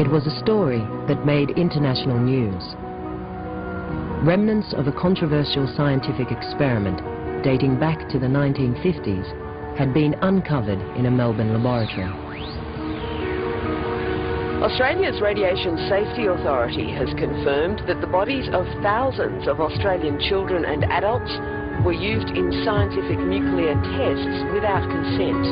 It was a story that made international news. Remnants of a controversial scientific experiment dating back to the 1950s had been uncovered in a Melbourne laboratory. Australia's Radiation Safety Authority has confirmed that the bodies of thousands of Australian children and adults were used in scientific nuclear tests without consent.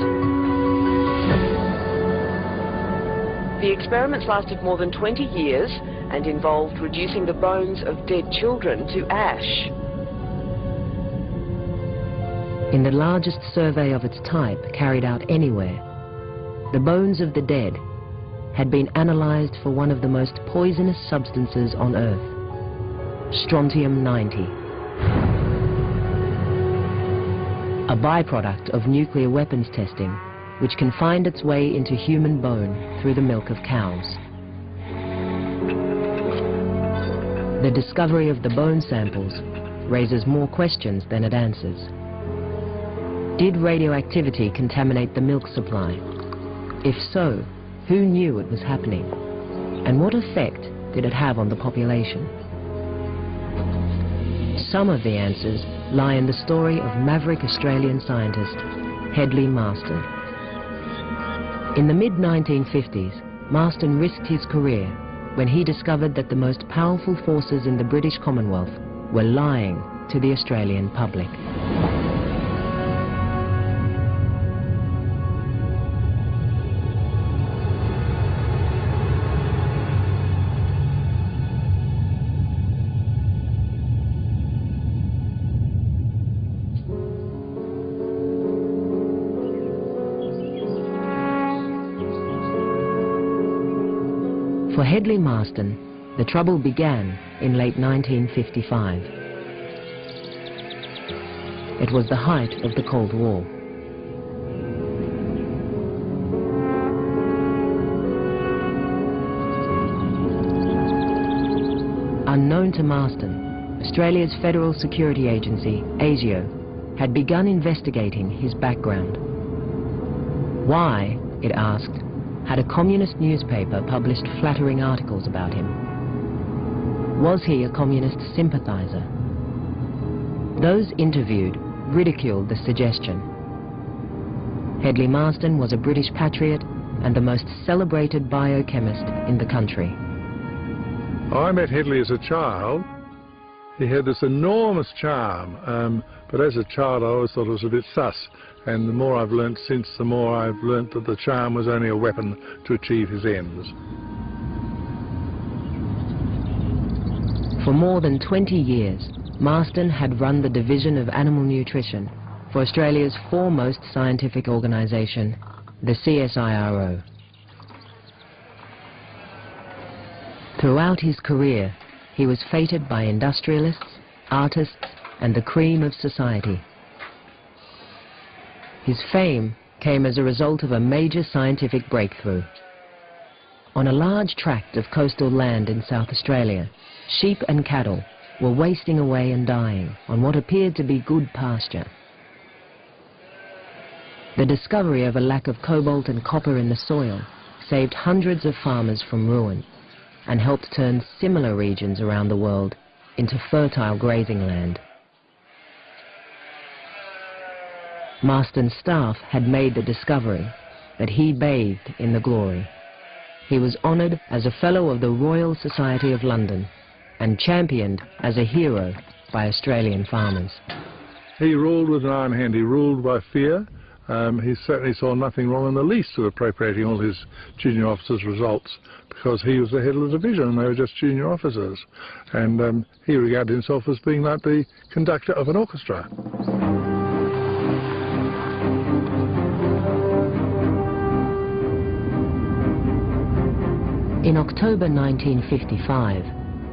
The experiments lasted more than 20 years and involved reducing the bones of dead children to ash. In the largest survey of its type carried out anywhere, the bones of the dead had been analysed for one of the most poisonous substances on Earth, strontium-90, a byproduct of nuclear weapons testing which can find its way into human bone through the milk of cows. The discovery of the bone samples raises more questions than it answers. Did radioactivity contaminate the milk supply? If so, who knew it was happening? And what effect did it have on the population? Some of the answers lie in the story of maverick Australian scientist Hedley Marston. In the mid-1950s, Marston risked his career when he discovered that the most powerful forces in the British Commonwealth were lying to the Australian public. For Hedley Marston, the trouble began in late 1955. It was the height of the Cold War. Unknown to Marston, Australia's Federal Security Agency, ASIO, had begun investigating his background. Why, it asked, had a communist newspaper published flattering articles about him? Was he a communist sympathizer? Those interviewed ridiculed the suggestion. Hedley Marston was a British patriot and the most celebrated biochemist in the country. I met Hedley as a child. He had this enormous charm, but as a child I always thought it was a bit sus. And the more I've learnt since, the more I've learnt that the charm was only a weapon to achieve his ends. For more than 20 years, Marston had run the Division of Animal Nutrition for Australia's foremost scientific organisation, the CSIRO. Throughout his career, he was feted by industrialists, artists, and the cream of society. His fame came as a result of a major scientific breakthrough. On a large tract of coastal land in South Australia, sheep and cattle were wasting away and dying on what appeared to be good pasture. The discovery of a lack of cobalt and copper in the soil saved hundreds of farmers from ruin and helped turn similar regions around the world into fertile grazing land. Marston's staff had made the discovery that he bathed in the glory. He was honoured as a Fellow of the Royal Society of London and championed as a hero by Australian farmers. He ruled with an iron hand. He ruled by fear. He certainly saw nothing wrong in the least with appropriating all his junior officers' results, because he was the head of the division and they were just junior officers. And he regarded himself as being like the conductor of an orchestra. In October 1955,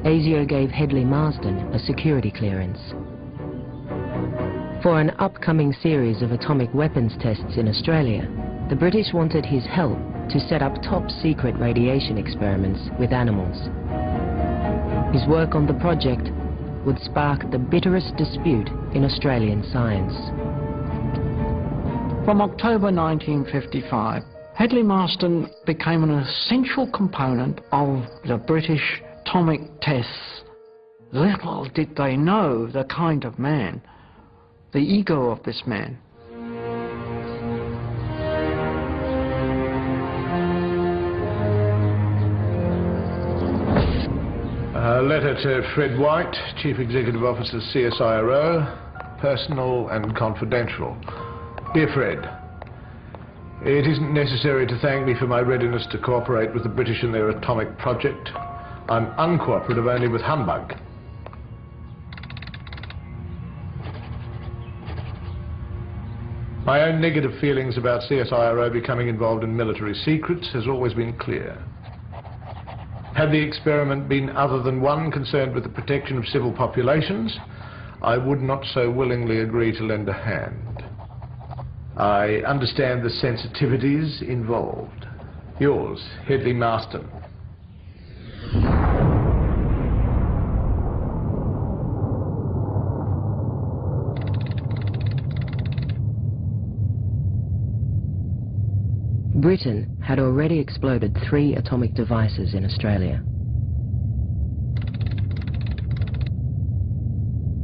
ASIO gave Hedley Marston a security clearance. For an upcoming series of atomic weapons tests in Australia, the British wanted his help to set up top-secret radiation experiments with animals. His work on the project would spark the bitterest dispute in Australian science. From October 1955 Hedley Marston became an essential component of the British atomic tests. Little did they know the kind of man, the ego of this man. A letter to Fred White, Chief Executive Officer, CSIRO, personal and confidential. Dear Fred, it isn't necessary to thank me for my readiness to cooperate with the British in their atomic project. I'm uncooperative only with humbug. My own negative feelings about CSIRO becoming involved in military secrets has always been clear. Had the experiment been other than one concerned with the protection of civil populations, I would not so willingly agree to lend a hand. I understand the sensitivities involved. Yours, Hedley Marston. Britain had already exploded 3 atomic devices in Australia.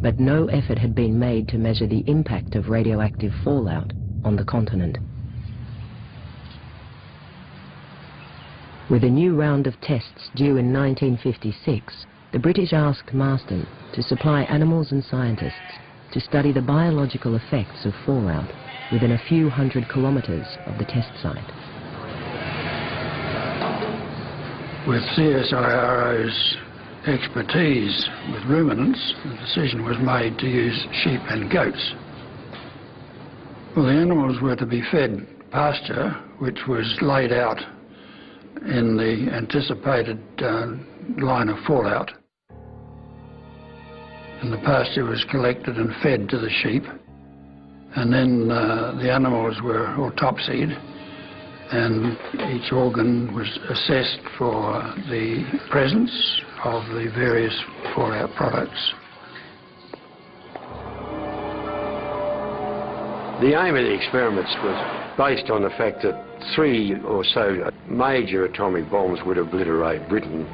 But no effort had been made to measure the impact of radioactive fallout on the continent. With a new round of tests due in 1956, the British asked Marston to supply animals and scientists to study the biological effects of fallout within a few hundred kilometres of the test site. With CSIRO's expertise with ruminants, the decision was made to use sheep and goats. Well, the animals were to be fed pasture, which was laid out in the anticipated line of fallout. And the pasture was collected and fed to the sheep. And then the animals were autopsied, and each organ was assessed for the presence of the various fallout products. The aim of the experiments was based on the fact that 3 or so major atomic bombs would obliterate Britain.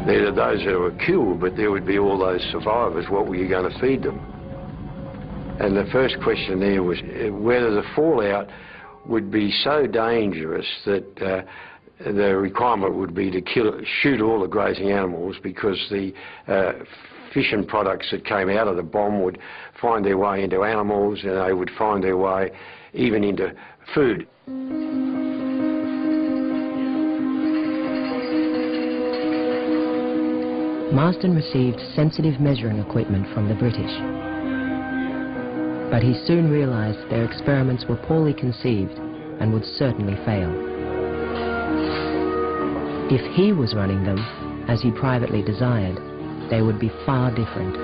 There are those that were killed, but there would be all those survivors. What were you going to feed them? And the first question there was whether the fallout would be so dangerous that the requirement would be to shoot all the grazing animals, because the fission products that came out of the bomb would find their way into animals, and they would find their way even into food. Marston received sensitive measuring equipment from the British. But he soon realised their experiments were poorly conceived and would certainly fail. If he was running them, as he privately desired, they would be far different.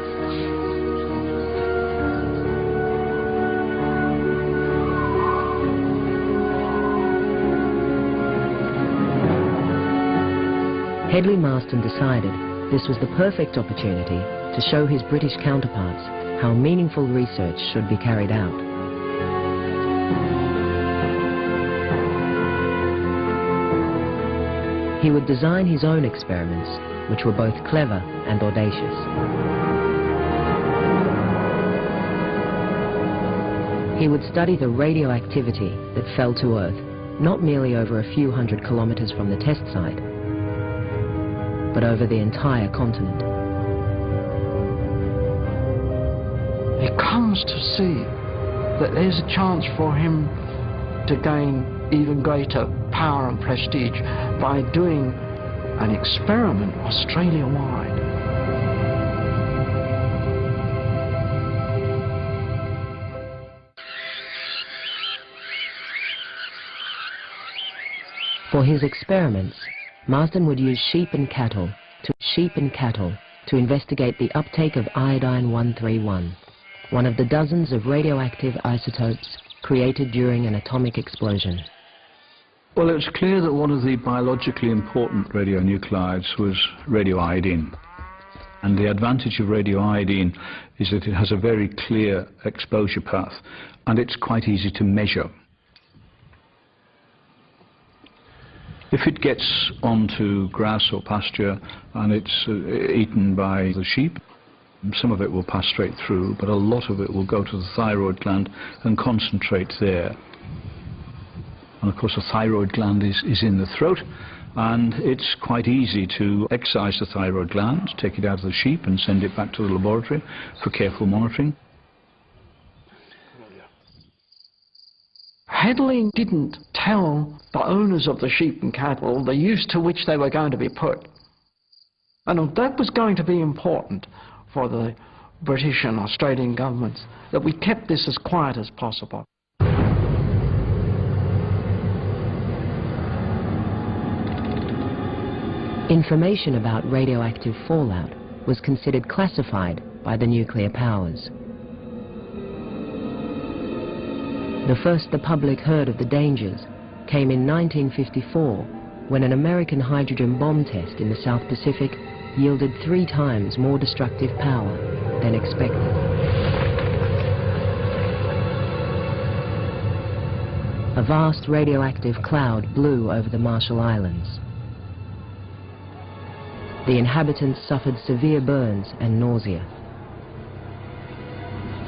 Hedley Marston decided this was the perfect opportunity to show his British counterparts how meaningful research should be carried out. He would design his own experiments, which were both clever and audacious. He would study the radioactivity that fell to Earth, not merely over a few hundred kilometres from the test site, but over the entire continent. He comes to see that there's a chance for him to gain even greater power and prestige by doing an experiment Australia-wide. For his experiments, Marston would use sheep and cattle to investigate the uptake of iodine-131, one of the dozens of radioactive isotopes created during an atomic explosion. Well, it was clear that one of the biologically important radionuclides was radioiodine. And the advantage of radioiodine is that it has a very clear exposure path, and it's quite easy to measure. If it gets onto grass or pasture and it's eaten by the sheep, some of it will pass straight through, but a lot of it will go to the thyroid gland and concentrate there. And of course the thyroid gland is in the throat, and it's quite easy to excise the thyroid gland, take it out of the sheep and send it back to the laboratory for careful monitoring. Hedley didn't tell the owners of the sheep and cattle the use to which they were going to be put. And that was going to be important for the British and Australian governments, that we kept this as quiet as possible. Information about radioactive fallout was considered classified by the nuclear powers. The first the public heard of the dangers came in 1954, when an American hydrogen bomb test in the South Pacific yielded 3 times more destructive power than expected. A vast radioactive cloud blew over the Marshall Islands. The inhabitants suffered severe burns and nausea.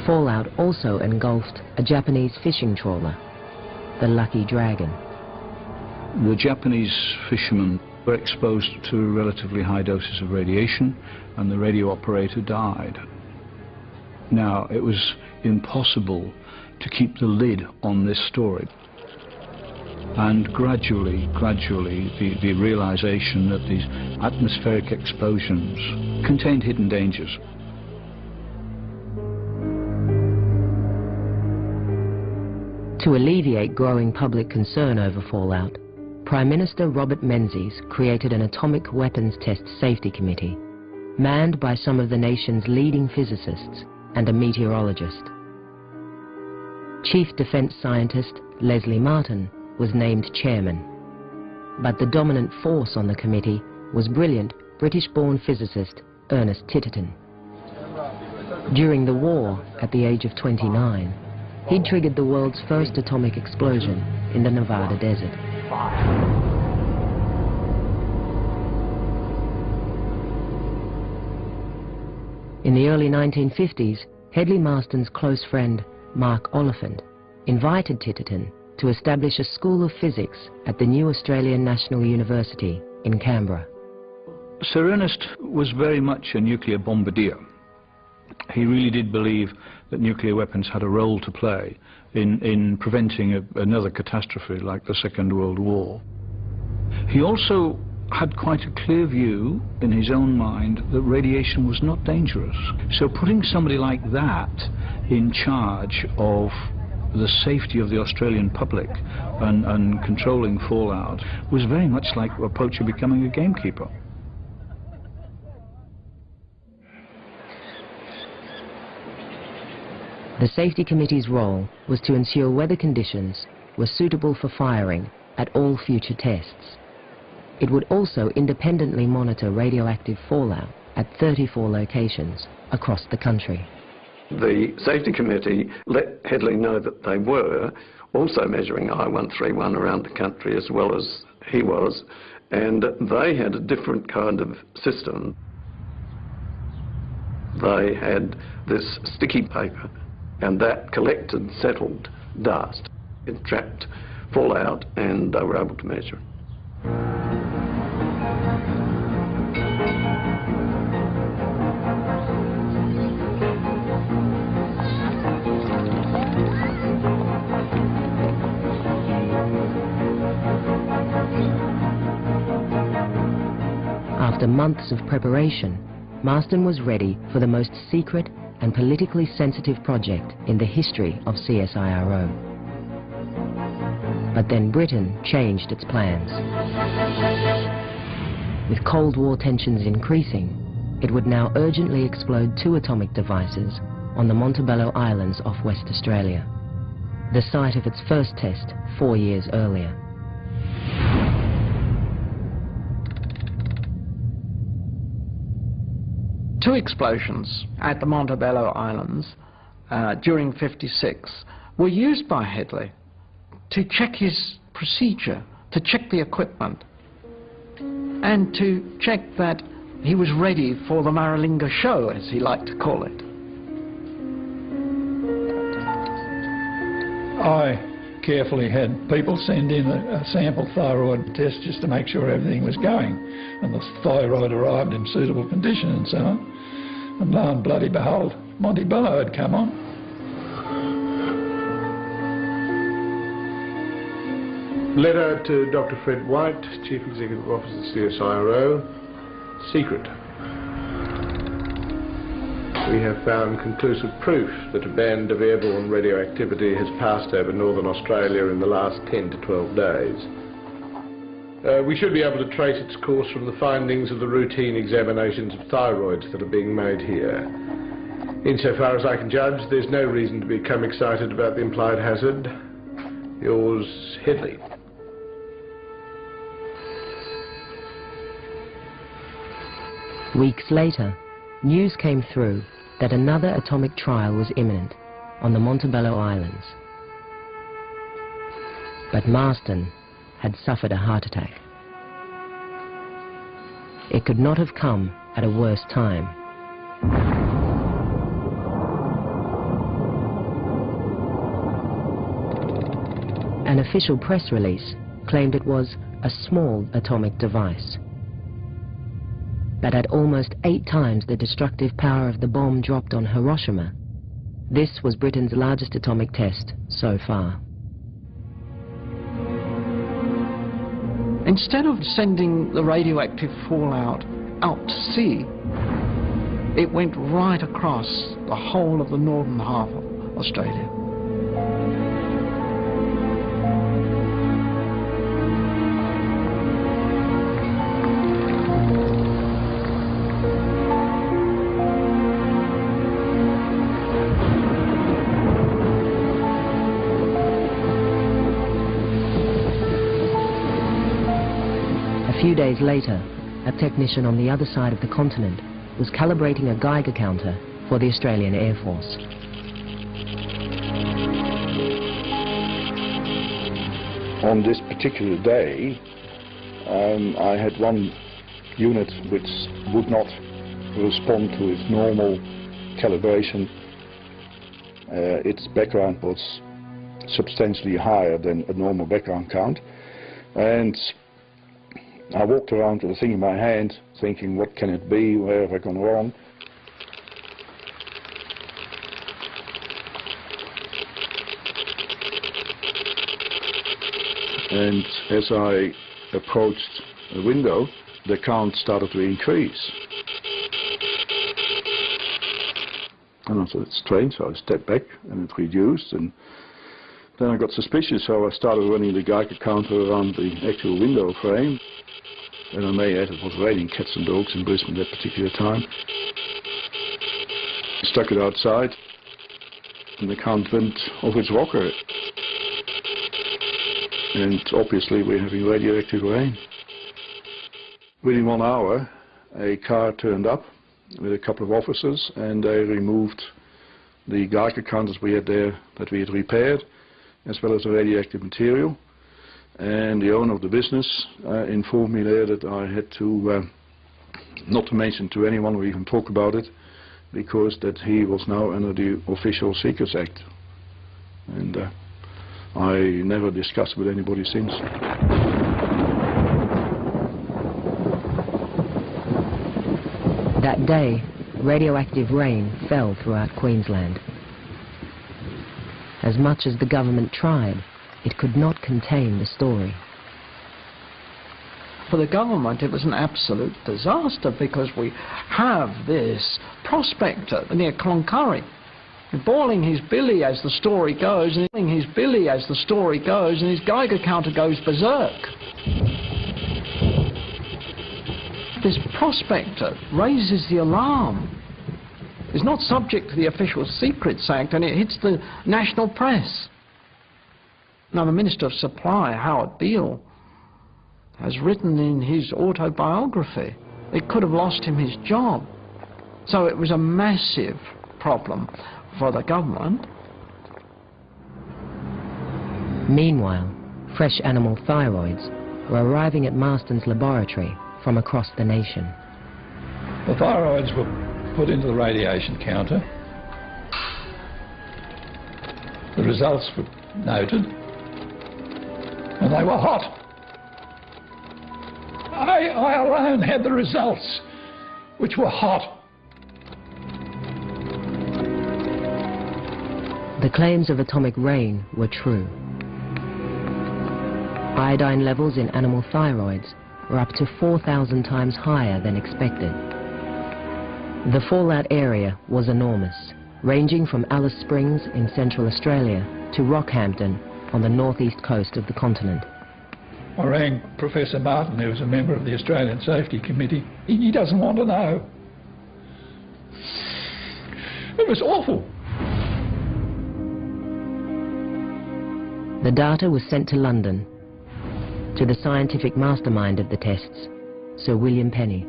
Fallout also engulfed a Japanese fishing trawler, the Lucky Dragon. The Japanese fishermen were exposed to relatively high doses of radiation, and the radio operator died. Now, it was impossible to keep the lid on this story. And gradually, the realization that these atmospheric explosions contained hidden dangers. To alleviate growing public concern over fallout, Prime Minister Robert Menzies created an Atomic Weapons Test Safety Committee, manned by some of the nation's leading physicists and a meteorologist. Chief Defence Scientist Leslie Martin was named chairman, but the dominant force on the committee was brilliant British-born physicist Ernest Titterton. During the war, at the age of 29, he triggered the world's first atomic explosion in the Nevada desert. In the early 1950s, Hedley Marston's close friend Mark Oliphant invited Titterton to establish a school of physics at the new Australian National University in Canberra. Sir Ernest was very much a nuclear bombardier. He really did believe that nuclear weapons had a role to play in preventing another catastrophe like the Second World War. He also had quite a clear view in his own mind that radiation was not dangerous. So putting somebody like that in charge of the safety of the Australian public and controlling fallout was very much like a poacher becoming a gamekeeper. The Safety Committee's role was to ensure weather conditions were suitable for firing at all future tests. It would also independently monitor radioactive fallout at 34 locations across the country. The Safety Committee let Hedley know that they were also measuring I-131 around the country as well as he was, and they had a different kind of system. They had this sticky paper, and that collected settled dust. It trapped fallout, and they were able to measure it. After months of preparation, Marston was ready for the most secret and politically sensitive project in the history of CSIRO. But then Britain changed its plans. With Cold War tensions increasing, it would now urgently explode 2 atomic devices on the Montebello Islands off West Australia, the site of its first test 4 years earlier. 2 explosions at the Montebello Islands during '56 were used by Headley to check his procedure, to check the equipment, and to check that he was ready for the Maralinga show, as he liked to call it. I carefully had people send in a sample thyroid test just to make sure everything was going, and the thyroid arrived in suitable condition and so on. And lo and bloody behold, Montebello had come on. Letter to Dr. Fred White, Chief Executive Officer, CSIRO. Secret. We have found conclusive proof that a band of airborne radioactivity has passed over northern Australia in the last 10 to 12 days. We should be able to trace its course from the findings of the routine examinations of thyroids that are being made here. Insofar as I can judge, there's no reason to become excited about the implied hazard. Yours, Headley. Weeks later, news came through that another atomic trial was imminent on the Montebello Islands. But Marston had suffered a heart attack. It could not have come at a worse time. An official press release claimed it was a small atomic device that had almost 8 times the destructive power of the bomb dropped on Hiroshima. This was Britain's largest atomic test so far. Instead of sending the radioactive fallout out to sea, it went right across the whole of the northern half of Australia. A few days later, a technician on the other side of the continent was calibrating a Geiger counter for the Australian Air Force. On this particular day, I had one unit which would not respond to its normal calibration. Its background was substantially higher than a normal background count, and I walked around with a thing in my hand, thinking, what can it be, where have I gone wrong? And as I approached the window, the count started to increase. And I thought, it's strange, so I stepped back and it reduced, and then I got suspicious, so I started running the Geiger counter around the actual window frame. And I may add, it was raining cats and dogs in Brisbane that particular time. Stuck it outside, and the count went off its rocker. And obviously we're having radioactive rain. Within 1 hour, a car turned up with a couple of officers, and they removed the Geiger counters we had there that we had repaired, as well as the radioactive material. And the owner of the business informed me there that I had to not to mention to anyone or even talk about it, because that he was now under the Official Secrets Act. And I never discussed with anybody since. That day, radioactive rain fell throughout Queensland. As much as the government tried, it could not contain the story. For the government, it was an absolute disaster, because we have this prospector near Cloncurry boiling his billy as the story goes, and his billy as the story goes, and his Geiger counter goes berserk. This prospector raises the alarm. It's not subject to the Official Secrets Act, and it hits the national press. Now, the Minister of Supply, Howard Beale, has written in his autobiography, it could have lost him his job. So it was a massive problem for the government. Meanwhile, fresh animal thyroids were arriving at Marston's laboratory from across the nation. The thyroids were put into the radiation counter. The results were noted, and they were hot. I alone had the results, which were hot. The claims of atomic rain were true. Iodine levels in animal thyroids were up to 4,000 times higher than expected. The fallout area was enormous, ranging from Alice Springs in Central Australia to Rockhampton on the northeast coast of the continent. I rang Professor Martin, who was a member of the Australian Safety Committee. He doesn't want to know. It was awful. The data was sent to London, to the scientific mastermind of the tests, Sir William Penny.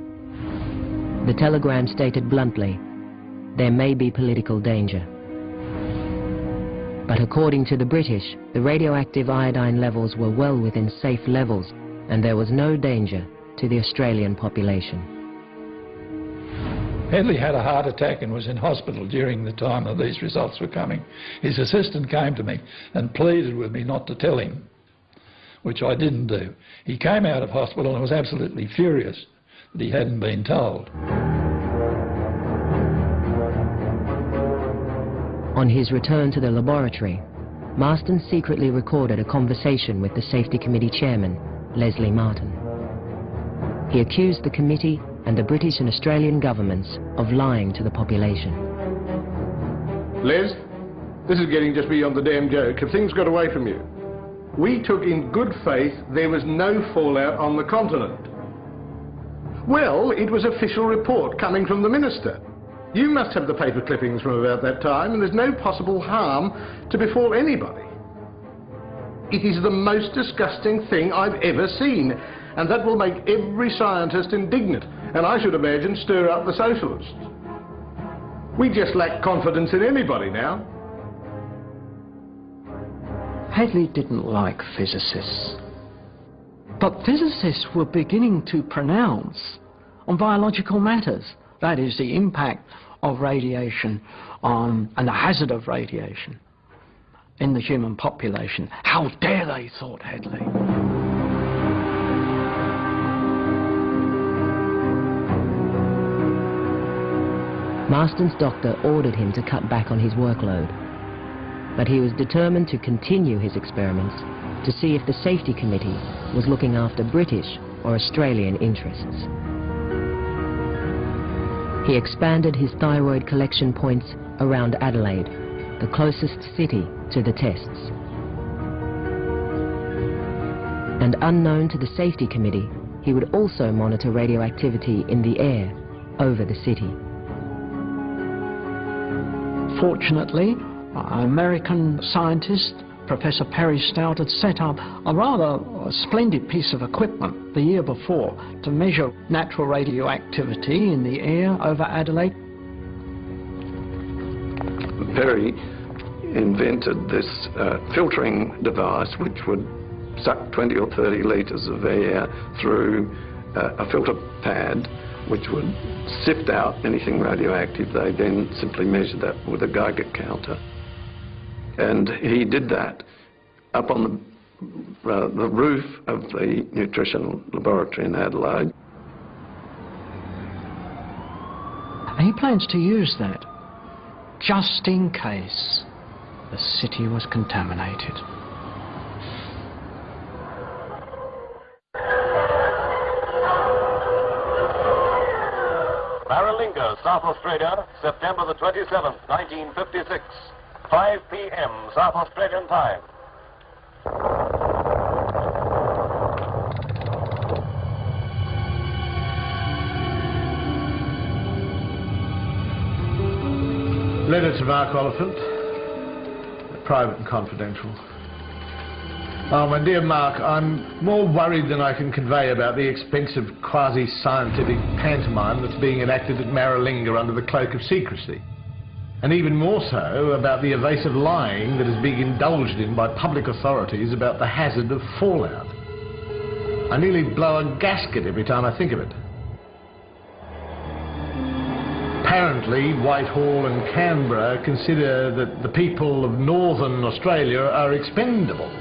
The telegram stated bluntly, there may be political danger. But according to the British, the radioactive iodine levels were well within safe levels, and there was no danger to the Australian population. Hedley had a heart attack and was in hospital during the time that these results were coming. His assistant came to me and pleaded with me not to tell him, which I didn't do. He came out of hospital and was absolutely furious that he hadn't been told. On his return to the laboratory, Marston secretly recorded a conversation with the Safety Committee chairman, Leslie Martin. He accused the committee and the British and Australian governments of lying to the population. Les, this is getting just beyond the damn joke. If things got away from you, we took in good faith there was no fallout on the continent. Well, it was official report coming from the minister. You must have the paper clippings from about that time, and there's no possible harm to befall anybody. It is the most disgusting thing I've ever seen, and that will make every scientist indignant, and I should imagine stir up the socialists. We just lack confidence in anybody now. Hedley didn't like physicists, but physicists were beginning to pronounce on biological matters, that is, the impact of radiation on, and the hazard of radiation in the human population. How dare they, thought Hedley. Marston's doctor ordered him to cut back on his workload, but he was determined to continue his experiments to see if the Safety Committee was looking after British or Australian interests. He expanded his thyroid collection points around Adelaide, the closest city to the tests. And unknown to the Safety Committee, he would also monitor radioactivity in the air over the city. Fortunately, American scientist Professor Perry Stout had set up a rather splendid piece of equipment the year before to measure natural radioactivity in the air over Adelaide. Perry invented this filtering device which would suck 20 or 30 litres of air through a filter pad which would sift out anything radioactive. They then simply measured that with a Geiger counter. And he did that up on the roof of the nutrition laboratory in Adelaide. He plans to use that just in case the city was contaminated. Maralinga, South Australia, September the 27th, 1956. 5 p.m. South Australian time. Letter to Mark Oliphant, private and confidential. Oh, my dear Mark, I'm more worried than I can convey about the expensive quasi-scientific pantomime that's being enacted at Maralinga under the cloak of secrecy. And even more so about the evasive lying that is being indulged in by public authorities about the hazard of fallout. I nearly blow a gasket every time I think of it. Apparently, Whitehall and Canberra consider that the people of northern Australia are expendable.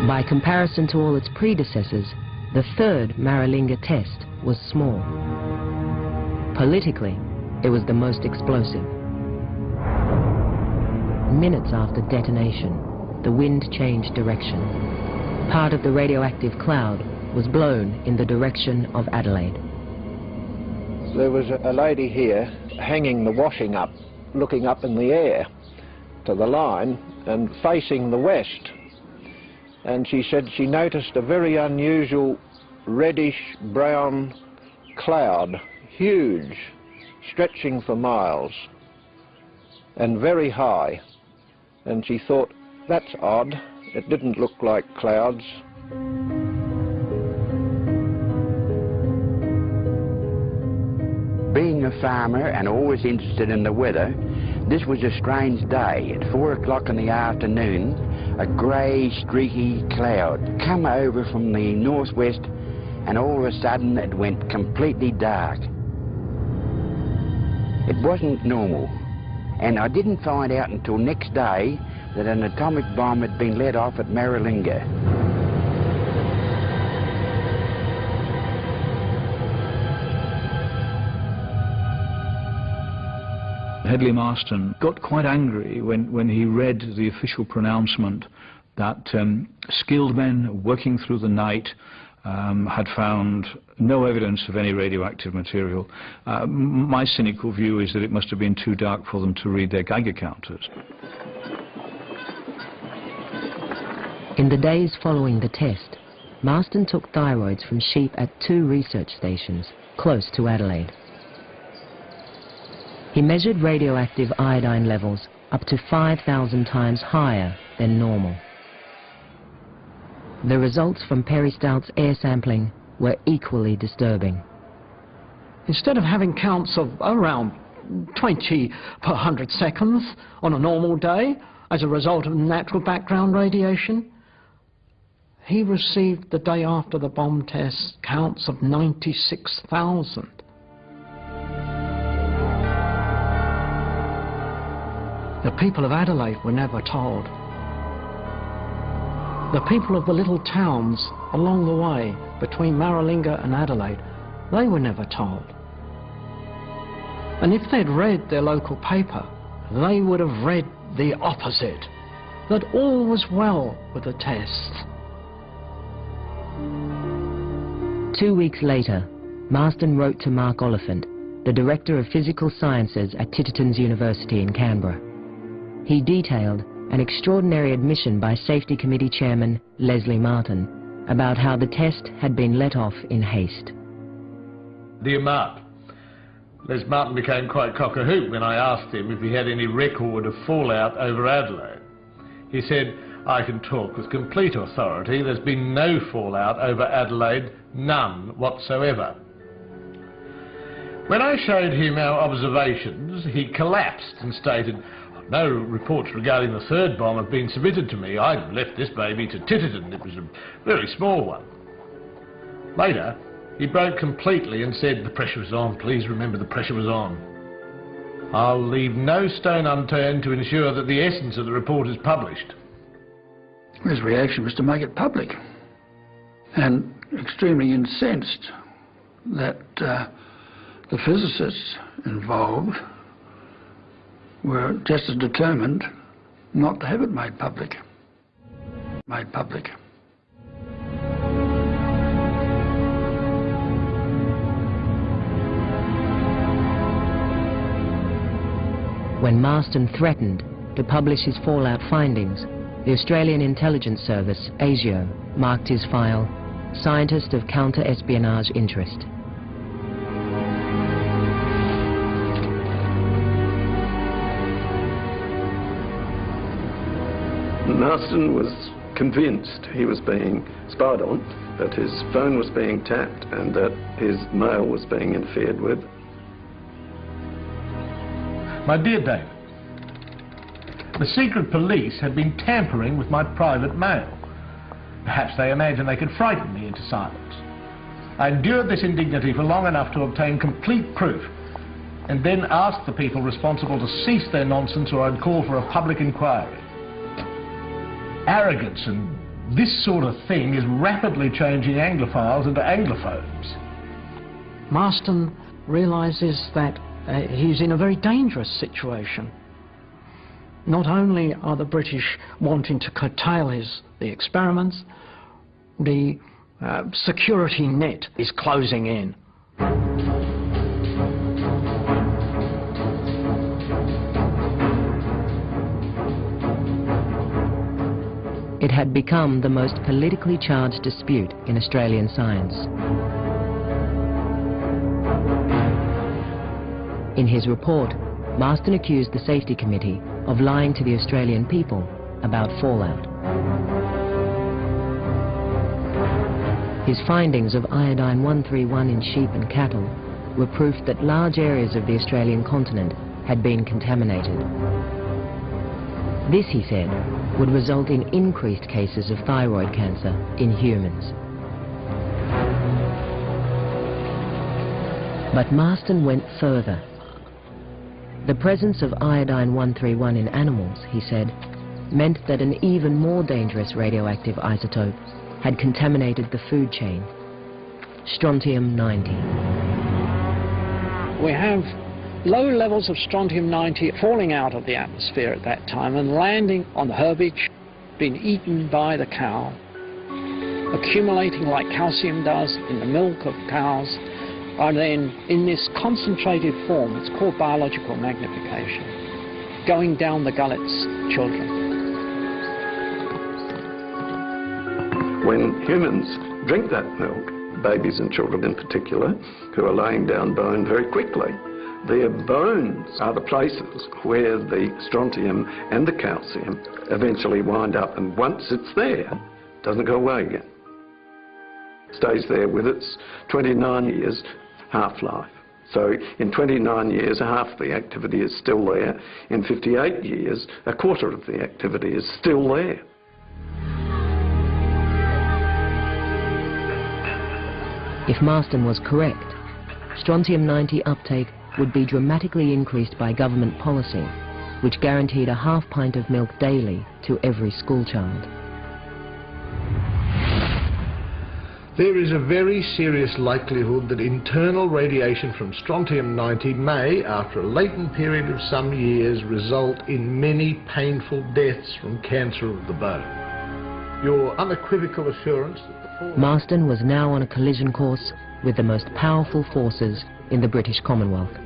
By comparison to all its predecessors, the third Maralinga test was small. Politically, it was the most explosive. Minutes after detonation, the wind changed direction. Part of the radioactive cloud was blown in the direction of Adelaide. There was a lady here hanging the washing up, looking up in the air to the line and facing the west. And she said she noticed a very unusual reddish-brown cloud, huge, stretching for miles, and very high. And she thought, that's odd, it didn't look like clouds. Being a farmer and always interested in the weather, this was a strange day. At 4 o'clock in the afternoon, a grey, streaky cloud come over from the northwest, and all of a sudden it went completely dark. It wasn't normal, and I didn't find out until next day that an atomic bomb had been let off at Maralinga. Hedley Marston got quite angry when he read the official pronouncement that skilled men working through the night had found no evidence of any radioactive material. My cynical view is that it must have been too dark for them to read their Geiger counters. In the days following the test, Marston took thyroids from sheep at 2 research stations close to Adelaide. He measured radioactive iodine levels up to 5,000 times higher than normal. The results from Perry Stout's air sampling were equally disturbing. Instead of having counts of around 20 per 100 seconds on a normal day as a result of natural background radiation, he received the day after the bomb test counts of 96,000. The people of Adelaide were never told. The people of the little towns along the way between Maralinga and Adelaide, they were never told. And if they'd read their local paper, they would have read the opposite, that all was well with the tests. 2 weeks later, Marston wrote to Mark Oliphant, the Director of Physical Sciences at Titterton's University in Canberra. He detailed an extraordinary admission by Safety Committee Chairman Leslie Martin about how the test had been let off in haste. Dear Mark, Les Martin became quite cock-a-hoop when I asked him if he had any record of fallout over Adelaide. He said, I can talk with complete authority, there's been no fallout over Adelaide, none whatsoever. When I showed him our observations, he collapsed and stated, no reports regarding the third bomb have been submitted to me. I left this baby to Titterton. It was a very small one. Later, he broke completely and said, the pressure was on. Please remember the pressure was on. I'll leave no stone unturned to ensure that the essence of the report is published. His reaction was to make it public, and extremely incensed that the physicists involved were just as determined not to have it made public. When Marston threatened to publish his fallout findings, the Australian Intelligence Service, ASIO, marked his file Scientist of Counter-Espionage Interest. Marston was convinced he was being spied on, that his phone was being tapped and that his mail was being interfered with. My dear David, the secret police had been tampering with my private mail. Perhaps they imagined they could frighten me into silence. I endured this indignity for long enough to obtain complete proof, and then asked the people responsible to cease their nonsense or I'd call for a public inquiry. Arrogance and this sort of thing is rapidly changing Anglophiles into Anglophones. Marston realises that he's in a very dangerous situation. Not only are the British wanting to curtail the experiments, the security net is closing in. It had become the most politically charged dispute in Australian science. In his report, Marston accused the Safety Committee of lying to the Australian people about fallout. His findings of iodine 131 in sheep and cattle were proof that large areas of the Australian continent had been contaminated. This, he said, would result in increased cases of thyroid cancer in humans. But Marston went further. The presence of iodine 131 in animals, he said, meant that an even more dangerous radioactive isotope had contaminated the food chain, strontium-90. We have low levels of strontium-90 falling out of the atmosphere at that time and landing on the herbage, being eaten by the cow, accumulating like calcium does in the milk of cows, and then in this concentrated form, it's called biological magnification, going down the gullets of children. When humans drink that milk, babies and children in particular, who are laying down bone very quickly, their bones are the places where the strontium and the calcium eventually wind up, and once it's there, it doesn't go away again. It stays there with its 29 years half-life. So in 29 years, half the activity is still there. In 58 years, a quarter of the activity is still there. If Marston was correct, strontium-90 uptake would be dramatically increased by government policy, which guaranteed a half pint of milk daily to every schoolchild. There is a very serious likelihood that internal radiation from strontium-90 may, after a latent period of some years, result in many painful deaths from cancer of the bone. Your unequivocal assurance that the Marston was now on a collision course with the most powerful forces in the British Commonwealth.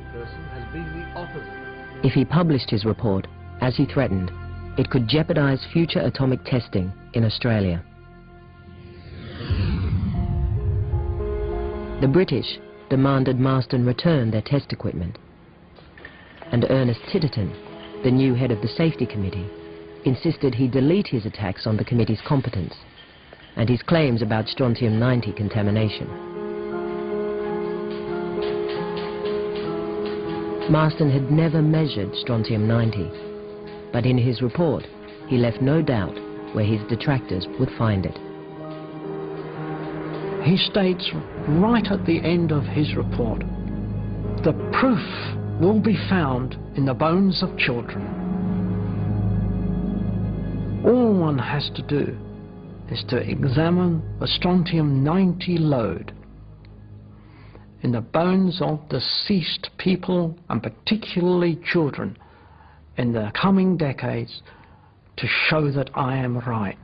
If he published his report, as he threatened, it could jeopardize future atomic testing in Australia. The British demanded Marston return their test equipment, and Ernest Titterton, the new head of the Safety Committee, insisted he delete his attacks on the committee's competence and his claims about strontium-90 contamination. Marston had never measured strontium-90, but in his report he left no doubt where his detractors would find it. He states right at the end of his report, the proof will be found in the bones of children. All one has to do is to examine the strontium-90 load in the bones of deceased people, and particularly children, in the coming decades to show that I am right.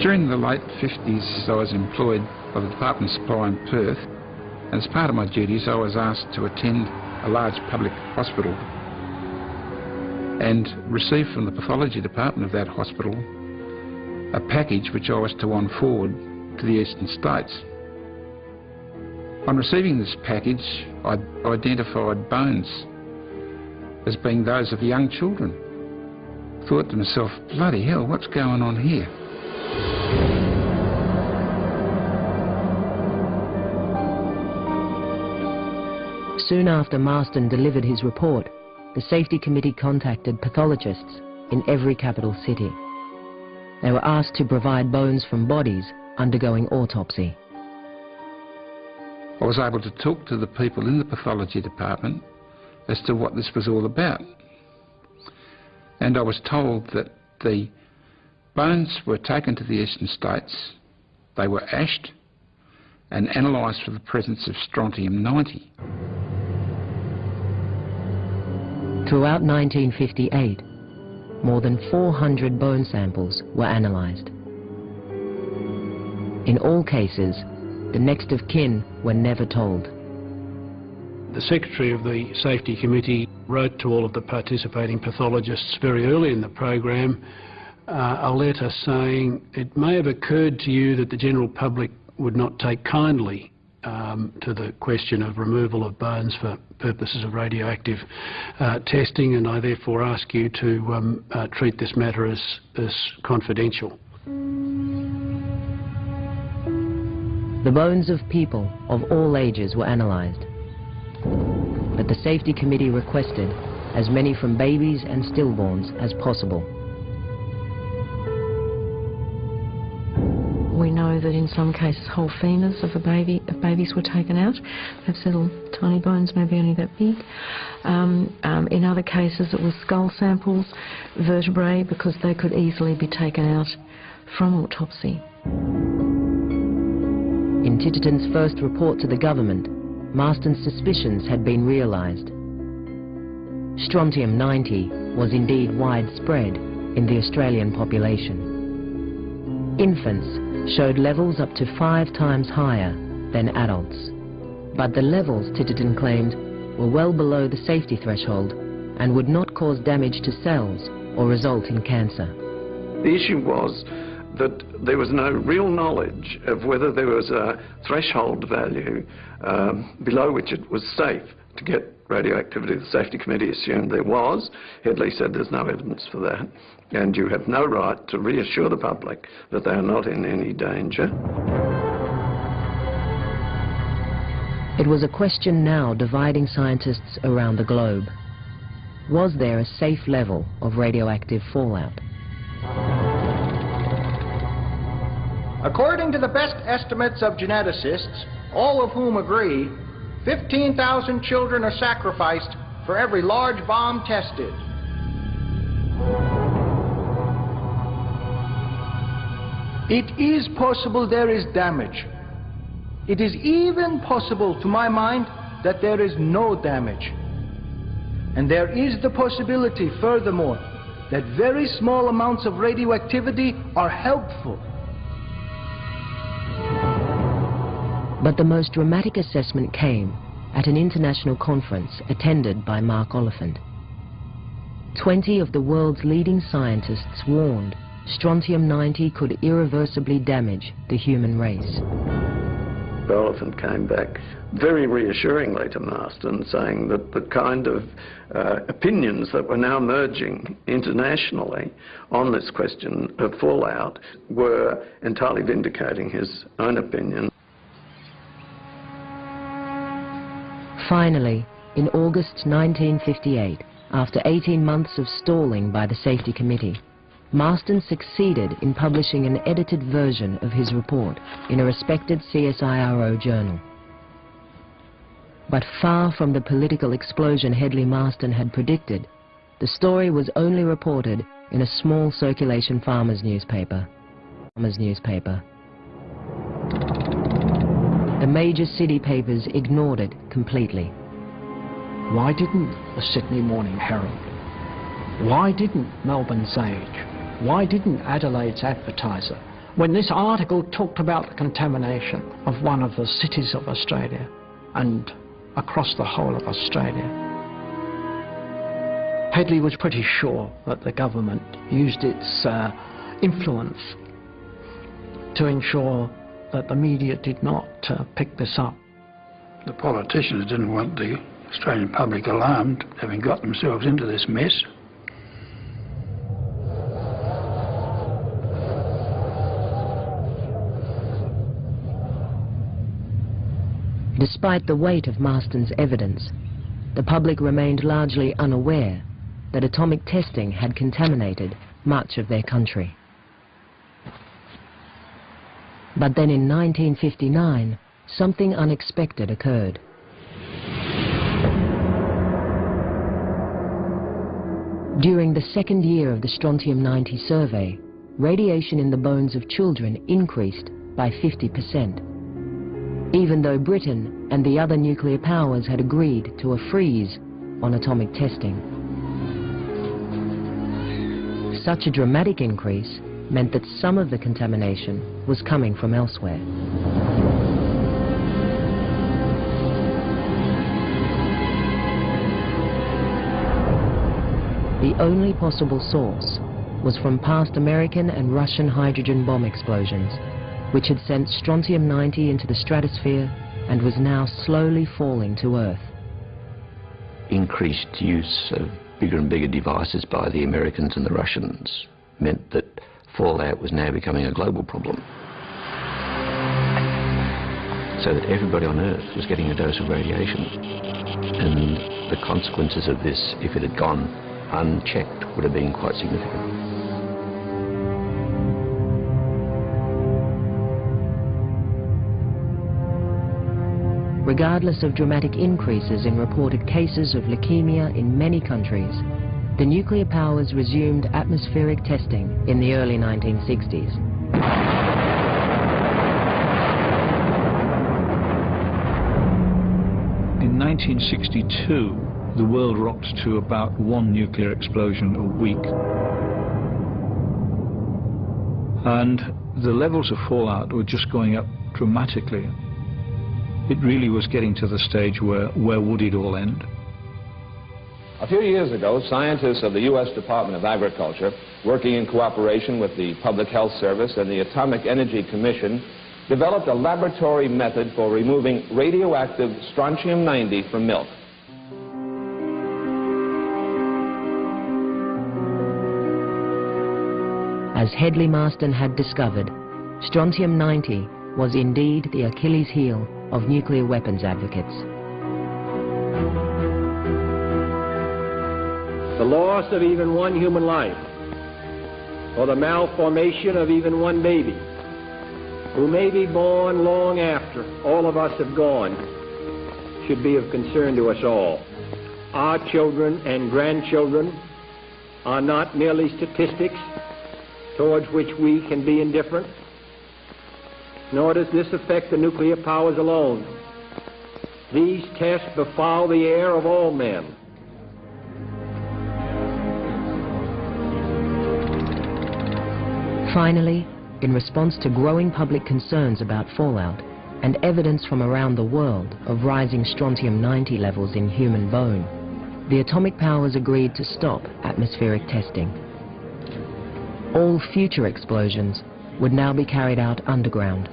During the late 50s, I was employed by the Department of Supply in Perth, and as part of my duties I was asked to attend a large public hospital and receive from the pathology department of that hospital a package which I was to on forward to the eastern states. On receiving this package, I identified bones as being those of young children. Thought to myself, bloody hell, what's going on here? Soon after Marston delivered his report, the Safety Committee contacted pathologists in every capital city. They were asked to provide bones from bodies undergoing autopsy. I was able to talk to the people in the pathology department as to what this was all about. And I was told that the bones were taken to the eastern states, they were ashed and analysed for the presence of strontium-90. Throughout 1958, more than 400 bone samples were analysed. In all cases, the next of kin were never told. The Secretary of the Safety Committee wrote to all of the participating pathologists very early in the program a letter saying it may have occurred to you that the general public would not take kindly to the question of removal of bones for purposes of radioactive testing, and I therefore ask you to treat this matter as confidential. The bones of people of all ages were analysed, but the Safety Committee requested as many from babies and stillborns as possible. We know that in some cases whole femurs of babies were taken out. They've little tiny bones, maybe only that big. In other cases it was skull samples, vertebrae, because they could easily be taken out from autopsy. In Titterton's first report to the government, Marston's suspicions had been realised. Strontium-90 was indeed widespread in the Australian population. Infants showed levels up to 5 times higher than adults. But the levels, Titterton claimed, were well below the safety threshold and would not cause damage to cells or result in cancer. The issue was that there was no real knowledge of whether there was a threshold value below which it was safe to get radioactivity. The Safety Committee assumed there was. Headley said there's no evidence for that, and you have no right to reassure the public that they are not in any danger. It was a question now dividing scientists around the globe. Was there a safe level of radioactive fallout? According to the best estimates of geneticists, all of whom agree, 15,000 children are sacrificed for every large bomb tested. It is possible there is damage. It is even possible, to my mind, that there is no damage. And there is the possibility, furthermore, that very small amounts of radioactivity are helpful. But the most dramatic assessment came at an international conference attended by Mark Oliphant. 20 of the world's leading scientists warned strontium-90 could irreversibly damage the human race. Oliphant came back very reassuringly to Marston, saying that the kind of opinions that were now emerging internationally on this question of fallout were entirely vindicating his own opinion. Finally, in August 1958, after 18 months of stalling by the Safety Committee, Marston succeeded in publishing an edited version of his report in a respected CSIRO journal. But far from the political explosion Hedley Marston had predicted, the story was only reported in a small circulation farmers' newspaper. The major city papers ignored it completely. Why didn't the Sydney Morning Herald? Why didn't Melbourne's Age? Why didn't Adelaide's Advertiser? When this article talked about the contamination of one of the cities of Australia and across the whole of Australia. Hedley was pretty sure that the government used its influence to ensure that the media did not pick this up. The politicians didn't want the Australian public alarmed, having got themselves into this mess. Despite the weight of Marston's evidence, the public remained largely unaware that atomic testing had contaminated much of their country. But then in 1959, something unexpected occurred. During the second year of the strontium-90 survey, radiation in the bones of children increased by 50%. Even though Britain and the other nuclear powers had agreed to a freeze on atomic testing. Such a dramatic increase meant that some of the contamination was coming from elsewhere. The only possible source was from past American and Russian hydrogen bomb explosions, which had sent strontium-90 into the stratosphere and was now slowly falling to Earth. Increased use of bigger and bigger devices by the Americans and the Russians meant that fallout was now becoming a global problem. So that everybody on Earth was getting a dose of radiation. And the consequences of this, if it had gone unchecked, would have been quite significant. Regardless of dramatic increases in reported cases of leukemia in many countries, the nuclear powers resumed atmospheric testing in the early 1960s. In 1962, the world rocked to about one nuclear explosion a week. And the levels of fallout were just going up dramatically. It really was getting to the stage where would it all end? A few years ago, scientists of the U.S. Department of Agriculture, working in cooperation with the Public Health Service and the Atomic Energy Commission, developed a laboratory method for removing radioactive strontium-90 from milk. As Hedley Marston had discovered, strontium-90 was indeed the Achilles heel of nuclear weapons advocates. The loss of even one human life, or the malformation of even one baby, who may be born long after all of us have gone, should be of concern to us all. Our children and grandchildren are not merely statistics towards which we can be indifferent, nor does this affect the nuclear powers alone. These tests befoul the air of all men. Finally, in response to growing public concerns about fallout and evidence from around the world of rising strontium-90 levels in human bone, the atomic powers agreed to stop atmospheric testing. All future explosions would now be carried out underground.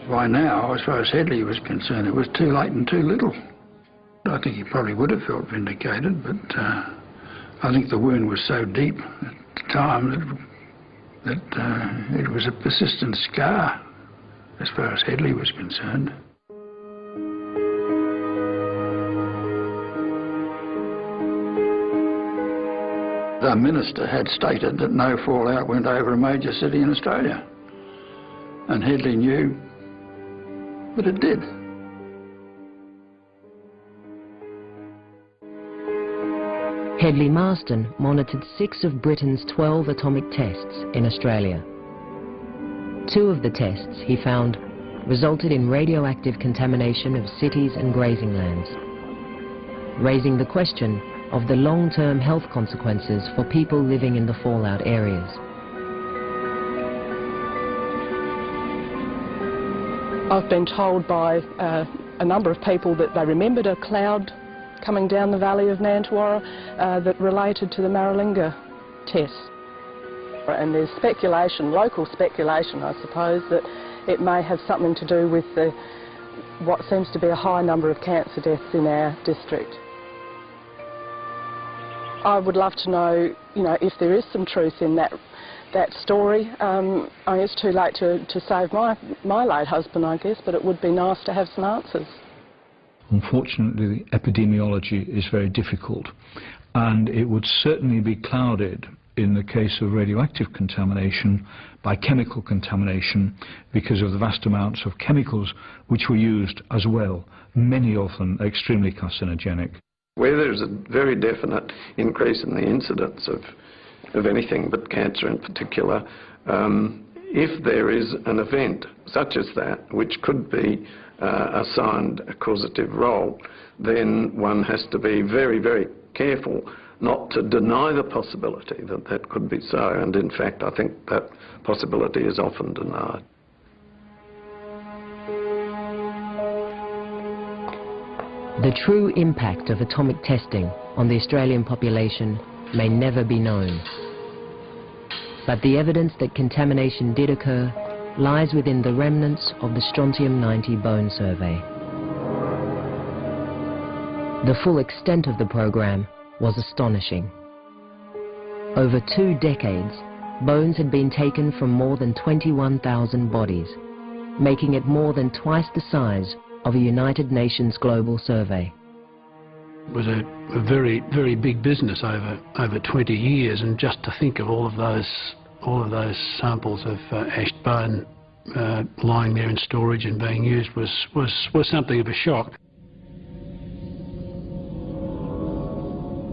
By now, as far as Hedley was concerned, it was too late and too little. I think he probably would have felt vindicated, but I think the wound was so deep at the time that it was a persistent scar as far as Hedley was concerned. The minister had stated that no fallout went over a major city in Australia, and Hedley knew that it did. Hedley Marston monitored 6 of Britain's 12 atomic tests in Australia. 2 of the tests, he found, resulted in radioactive contamination of cities and grazing lands, raising the question of the long-term health consequences for people living in the fallout areas. I've been told by a number of people that they remembered a cloud coming down the valley of Nantawara that related to the Maralinga tests. And there's speculation, local speculation I suppose, that it may have something to do with what seems to be a high number of cancer deaths in our district. I would love to know, if there is some truth in that story. I mean, it's too late to save my late husband, I guess, but it would be nice to have some answers. Unfortunately, the epidemiology is very difficult, and it would certainly be clouded in the case of radioactive contamination by chemical contamination because of the vast amounts of chemicals which were used as well, many of them extremely carcinogenic. Where there's a very definite increase in the incidence of anything but cancer in particular, if there is an event such as that, which could be assigned a causative role, then one has to be very, very careful not to deny the possibility that that could be so, and in fact I think that possibility is often denied. The true impact of atomic testing on the Australian population may never be known. But the evidence that contamination did occur lies within the remnants of the strontium-90 bone survey. The full extent of the program was astonishing. Over 2 decades, bones had been taken from more than 21,000 bodies, making it more than twice the size of a United Nations global survey. It was a very, very big business over 20 years, and just to think of all of those samples of ashed bone lying there in storage and being used was something of a shock.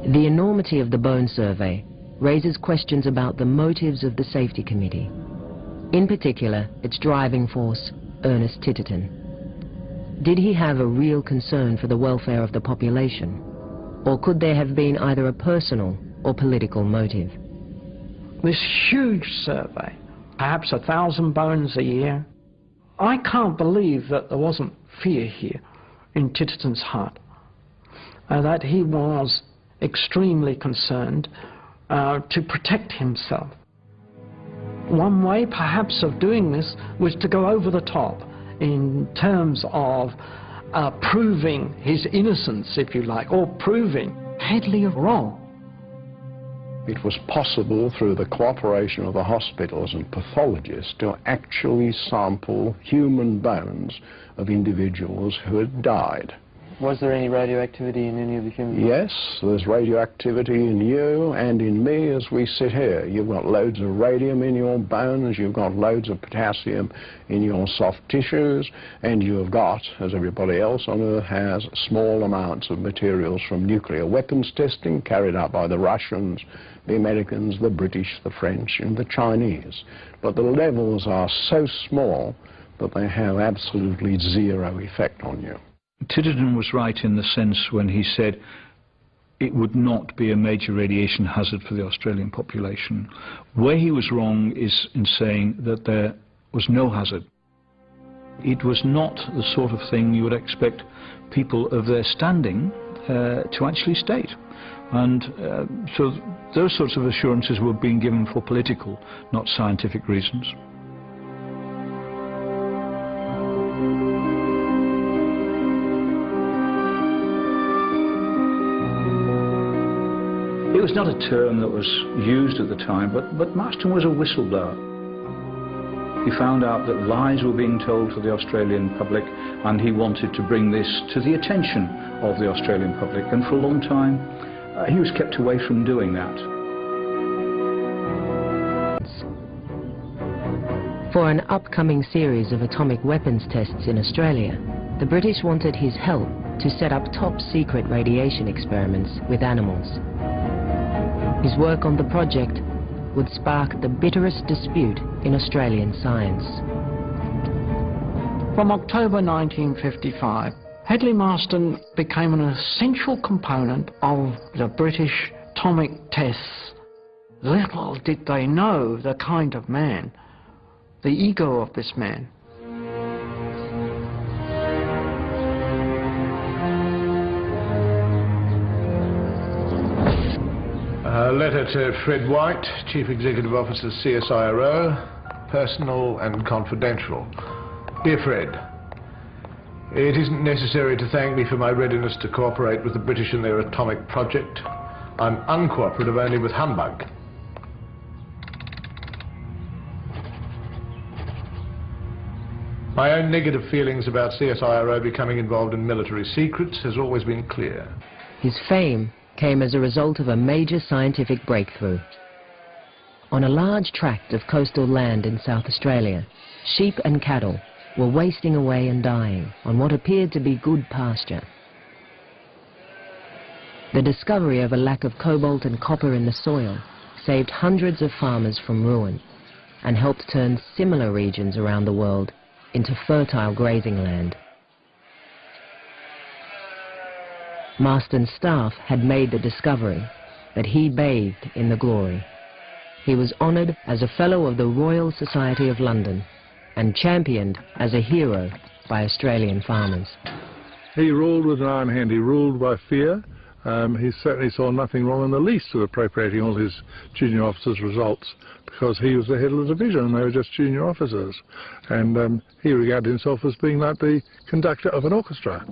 The enormity of the bone survey raises questions about the motives of the Safety Committee, in particular its driving force, Ernest Titterton. Did he have a real concern for the welfare of the population, or could there have been either a personal or political motive? This huge survey, perhaps 1,000 bones a year, I can't believe that there wasn't fear here in Titterton's heart, that he was extremely concerned to protect himself. One way perhaps of doing this was to go over the top in terms of proving his innocence, if you like, or proving Hedley wrong. It was possible, through the cooperation of the hospitals and pathologists, to actually sample human bones of individuals who had died. Was there any radioactivity in any of the human bones? Yes, there's radioactivity in you and in me as we sit here. You've got loads of radium in your bones, you've got loads of potassium in your soft tissues, and you've got, as everybody else on Earth has, small amounts of materials from nuclear weapons testing carried out by the Russians, the Americans, the British, the French, and the Chinese. But the levels are so small that they have absolutely zero effect on you. Titterton was right in the sense when he said it would not be a major radiation hazard for the Australian population. Where he was wrong is in saying that there was no hazard. It was not the sort of thing you would expect people of their standing to actually state. And so those sorts of assurances were being given for political, not scientific reasons. It was not a term that was used at the time, but Marston was a whistleblower. He found out that lies were being told to the Australian public, and he wanted to bring this to the attention of the Australian public, and for a long time he was kept away from doing that. For an upcoming series of atomic weapons tests in Australia, the British wanted his help to set up top-secret radiation experiments with animals. His work on the project would spark the bitterest dispute in Australian science. From October 1955, Hedley Marston became an essential component of the British atomic tests. Little did they know the kind of man, the ego of this man. A letter to Fred White, Chief Executive Officer, CSIRO, personal and confidential. Dear Fred, It isn't necessary to thank me for my readiness to cooperate with the British in their atomic project. I'm uncooperative only with humbug. My own negative feelings about CSIRO becoming involved in military secrets has always been clear. His fame came as a result of a major scientific breakthrough. On a large tract of coastal land in South Australia, sheep and cattle were wasting away and dying on what appeared to be good pasture. The discovery of a lack of cobalt and copper in the soil saved hundreds of farmers from ruin and helped turn similar regions around the world into fertile grazing land. Marston's staff had made the discovery, but he bathed in the glory. He was honoured as a Fellow of the Royal Society of London and championed as a hero by Australian farmers. He ruled with an iron hand. He ruled by fear. He certainly saw nothing wrong in the least with appropriating all his junior officers' results, because he was the head of the division and they were just junior officers. And he regarded himself as being like the conductor of an orchestra.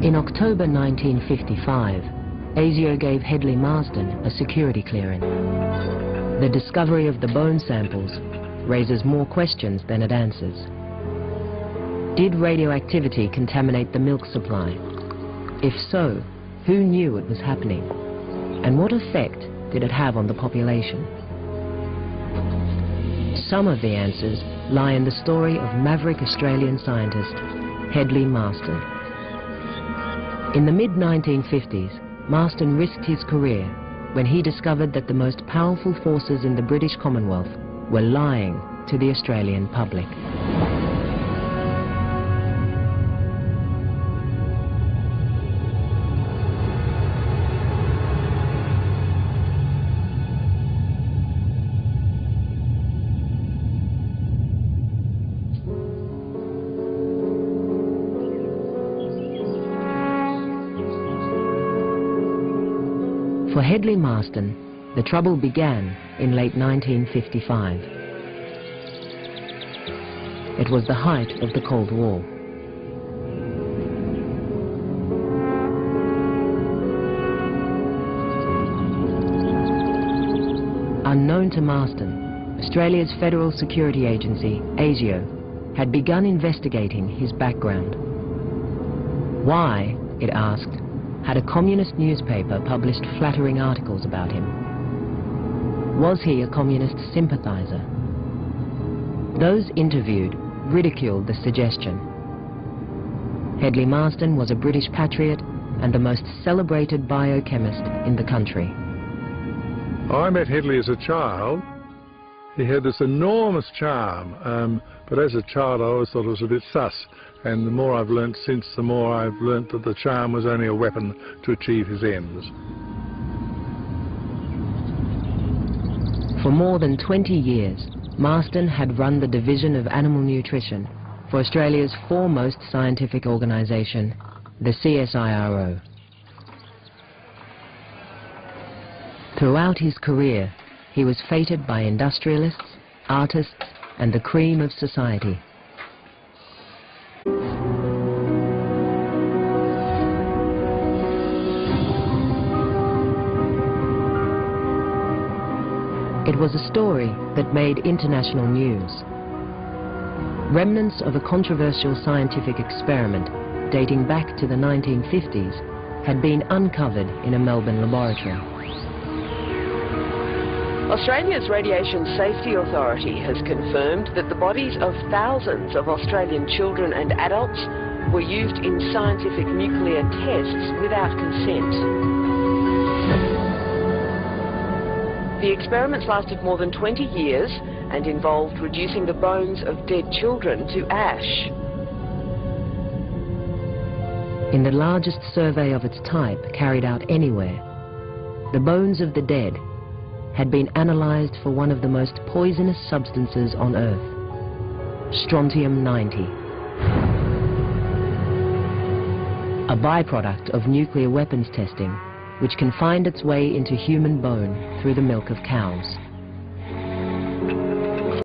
In October 1955, ASIO gave Hedley Marsden a security clearance. The discovery of the bone samples raises more questions than it answers. Did radioactivity contaminate the milk supply? If so, who knew it was happening? And what effect did it have on the population? Some of the answers lie in the story of maverick Australian scientist Hedley Marsden. In the mid-1950s, Marsden risked his career when he discovered that the most powerful forces in the British Commonwealth were lying to the Australian public. For Hedley Marsden, the trouble began in late 1955. It was the height of the Cold War. Unknown to Marsden, Australia's Federal Security Agency, ASIO, had begun investigating his background. Why, it asked, had a communist newspaper published flattering articles about him? Was he a communist sympathizer? Those interviewed ridiculed the suggestion. Hedley Marsden was a British patriot and the most celebrated biochemist in the country. I met Hedley as a child. He had this enormous charm, but as a child I always thought it was a bit sus. And the more I've learnt since, the more I've learnt that the charm was only a weapon to achieve his ends. For more than 20 years, Marsden had run the Division of Animal Nutrition for Australia's foremost scientific organisation, the CSIRO. Throughout his career, he was feted by industrialists, artists, and the cream of society. It was a story that made international news. Remnants of a controversial scientific experiment dating back to the 1950s had been uncovered in a Melbourne laboratory. Australia's Radiation Safety Authority has confirmed that the bodies of thousands of Australian children and adults were used in scientific nuclear tests without consent. The experiments lasted more than 20 years and involved reducing the bones of dead children to ash. In the largest survey of its type carried out anywhere, the bones of the dead had been analysed for one of the most poisonous substances on Earth, strontium-90, a byproduct of nuclear weapons testing which can find its way into human bone through the milk of cows.